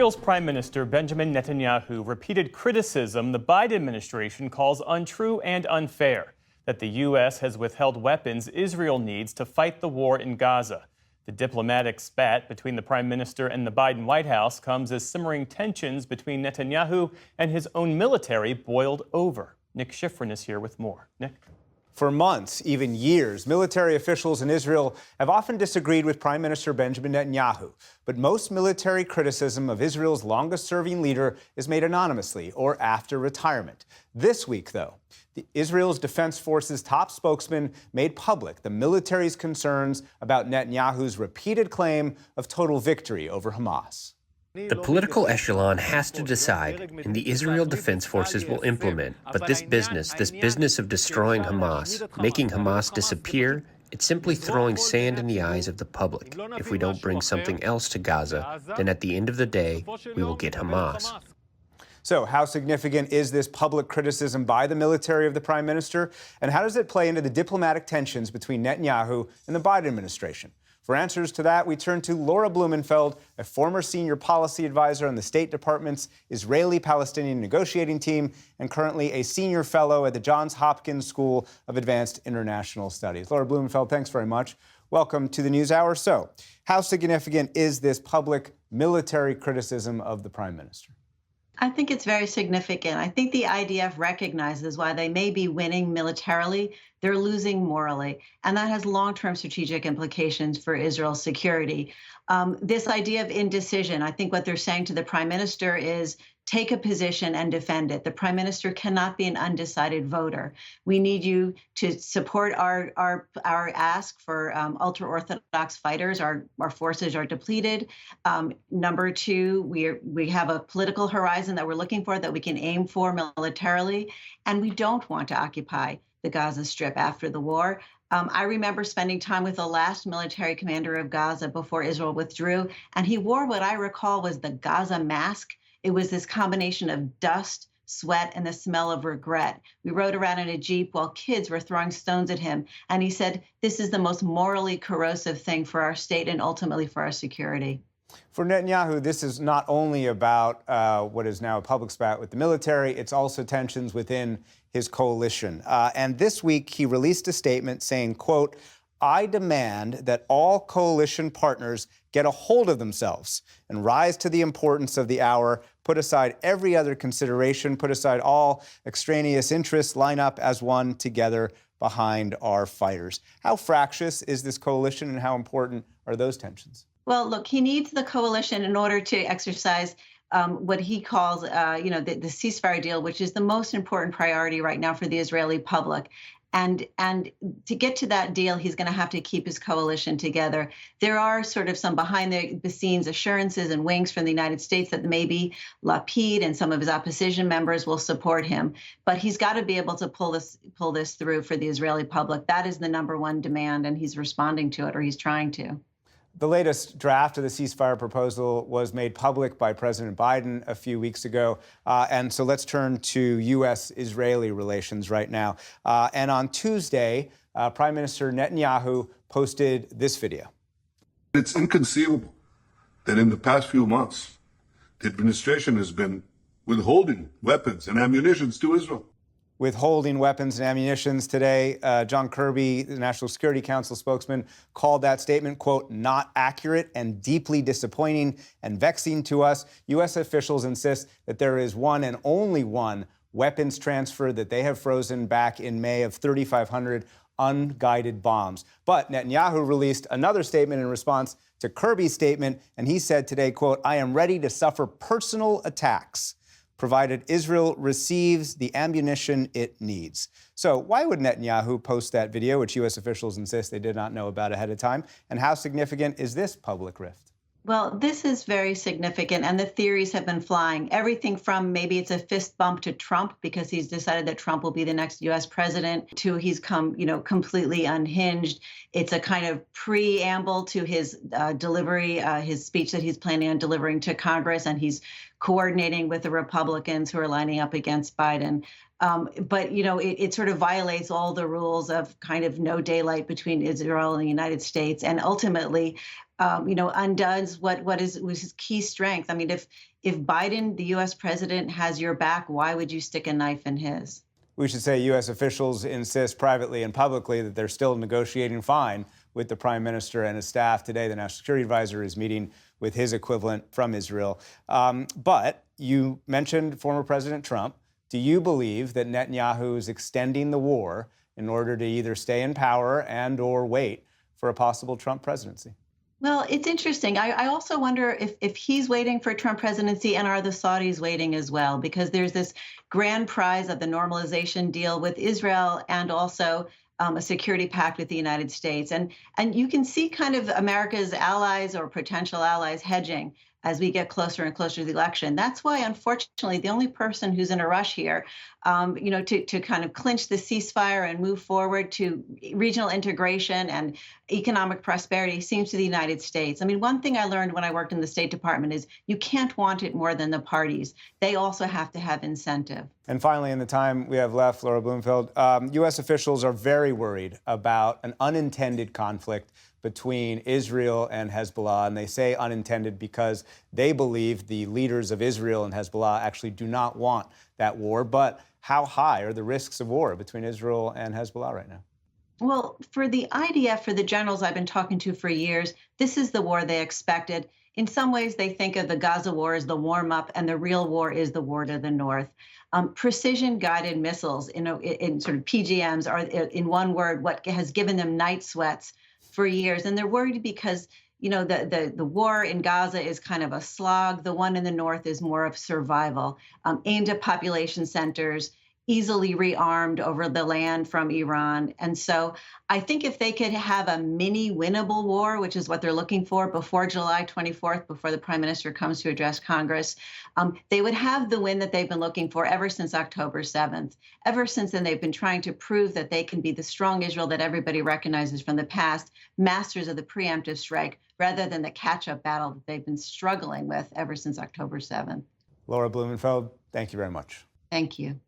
Israel's Prime Minister Benjamin Netanyahu repeated criticism the Biden administration calls untrue and unfair, that the U.S. has withheld weapons Israel needs to fight the war in Gaza. The diplomatic spat between the Prime Minister and the Biden White House comes as simmering tensions between Netanyahu and his own military boiled over. Nick Schifrin is here with more. Nick? For months, even years, military officials in Israel have often disagreed with Prime Minister Benjamin Netanyahu. But most military criticism of Israel's longest-serving leader is made anonymously or after retirement. This week, though, Israel's Defense Forces top spokesman made public the military's concerns about Netanyahu's repeated claim of total victory over Hamas. The political echelon has to decide, and the Israel Defense Forces will implement. But this business of destroying Hamas, making Hamas disappear, it's simply throwing sand in the eyes of the public. If we don't bring something else to Gaza, then at the end of the day, we will get Hamas. So how significant is this public criticism by the military of the Prime Minister? And how does it play into the diplomatic tensions between Netanyahu and the Biden administration? For answers to that, we turn to Laura Blumenfeld, a former senior policy advisor on the State Department's Israeli-Palestinian negotiating team and currently a senior fellow at the Johns Hopkins School of Advanced International Studies. Laura Blumenfeld, thanks very much. Welcome to the NewsHour. So, how significant is this public military criticism of the Prime Minister? I think it's very significant. I think the IDF recognizes while they may be winning militarily, they're losing morally. And that has long-term strategic implications for Israel's security. This idea of indecision, I think what they're saying to the Prime Minister is take a position and defend it. The Prime Minister cannot be an undecided voter. We need you to support our ask for ultra-Orthodox fighters. Our forces are depleted. Number two, we have a political horizon that we're looking for that we can aim for militarily. And we don't want to occupy the Gaza Strip after the war. I remember spending time with the last military commander of Gaza before Israel withdrew, and he wore what I recall was the Gaza mask. It was this combination of dust, sweat, and the smell of regret. We rode around in a Jeep while kids were throwing stones at him, and he said, this is the most morally corrosive thing for our state and ultimately for our security. For Netanyahu, this is not only about what is now a public spat with the military, it's also tensions within his coalition. And this week, he released a statement saying, quote, I demand that all coalition partners get a hold of themselves and rise to the importance of the hour, put aside every other consideration, put aside all extraneous interests, line up as one together behind our fighters. How fractious is this coalition and how important are those tensions? Well, look, he needs the coalition in order to exercise what he calls, the ceasefire deal, which is the most important priority right now for the Israeli public. And to get to that deal, he's going to have to keep his coalition together. There are sort of some behind the scenes assurances and winks from the United States that maybe Lapid and some of his opposition members will support him. But he's got to be able to pull this through for the Israeli public. That is the number one demand, and he's responding to it, or he's trying to. The latest draft of the ceasefire proposal was made public by President Biden a few weeks ago. And so let's turn to U.S.-Israeli relations right now. And on Tuesday, Prime Minister Netanyahu posted this video. It's inconceivable that in the past few months, the administration has been withholding weapons and ammunition to Israel. Withholding weapons and ammunition today. John Kirby, the National Security Council spokesman, called that statement, quote, not accurate and deeply disappointing and vexing to us. U.S. officials insist that there is one and only one weapons transfer that they have frozen back in May of 3,500 unguided bombs. But Netanyahu released another statement in response to Kirby's statement, and he said today, quote, I am ready to suffer personal attacks provided Israel receives the ammunition it needs. So why would Netanyahu post that video, which U.S. officials insist they did not know about ahead of time? And how significant is this public rift? Well, this is very significant, and the theories have been flying. Everything from maybe it's a fist bump to Trump because he's decided that Trump will be the next U.S. president, to he's come, completely unhinged. It's a kind of preamble to his delivery, his speech that he's planning on delivering to Congress, and he's coordinating with the Republicans who are lining up against Biden. But, it sort of violates all the rules of kind of no daylight between Israel and the United States, and ultimately, undoes what was his key strength. I mean, if Biden, the U.S. president, has your back, why would you stick a knife in his? We should say U.S. officials insist privately and publicly that they're still negotiating fine with the prime minister and his staff. Today, the national security advisor is meeting with his equivalent from Israel. But you mentioned former President Trump. Do you believe that Netanyahu is extending the war in order to either stay in power and or wait for a possible Trump presidency? Well, it's interesting. I also wonder if he's waiting for a Trump presidency, and are the Saudis waiting as well? Because there's this grand prize of the normalization deal with Israel, and also a security pact with the United States. And you can see kind of America's allies or potential allies hedging as we get closer and closer to the election. That's why, unfortunately, the only person who's in a rush here, to kind of clinch the ceasefire and move forward to regional integration and economic prosperity seems to the United States. I mean, one thing I learned when I worked in the State Department is you can't want it more than the parties. They also have to have incentive. And finally, in the time we have left, Laura Blumenfeld, U.S. officials are very worried about an unintended conflict between Israel and Hezbollah. And they say unintended because they believe the leaders of Israel and Hezbollah actually do not want that war. But how high are the risks of war between Israel and Hezbollah right now? Well, for the IDF, for the generals I've been talking to for years, this is the war they expected. In some ways, they think of the Gaza war as the warm-up, and the real war is the war to the north. Precision-guided missiles, in sort of PGMs, are, in one word, what has given them night sweats for years. And they're worried because, the war in Gaza is kind of a slog. The one in the north is more of survival, aimed at population centers, easily rearmed over the land from Iran. And so I think if they could have a mini winnable war, which is what they're looking for before July 24th, before the prime minister comes to address Congress, they would have the win that they've been looking for ever since October 7th. Ever since then, they've been trying to prove that they can be the strong Israel that everybody recognizes from the past, masters of the preemptive strike, rather than the catch-up battle that they've been struggling with ever since October 7th. Laura Blumenfeld, thank you very much. Thank you.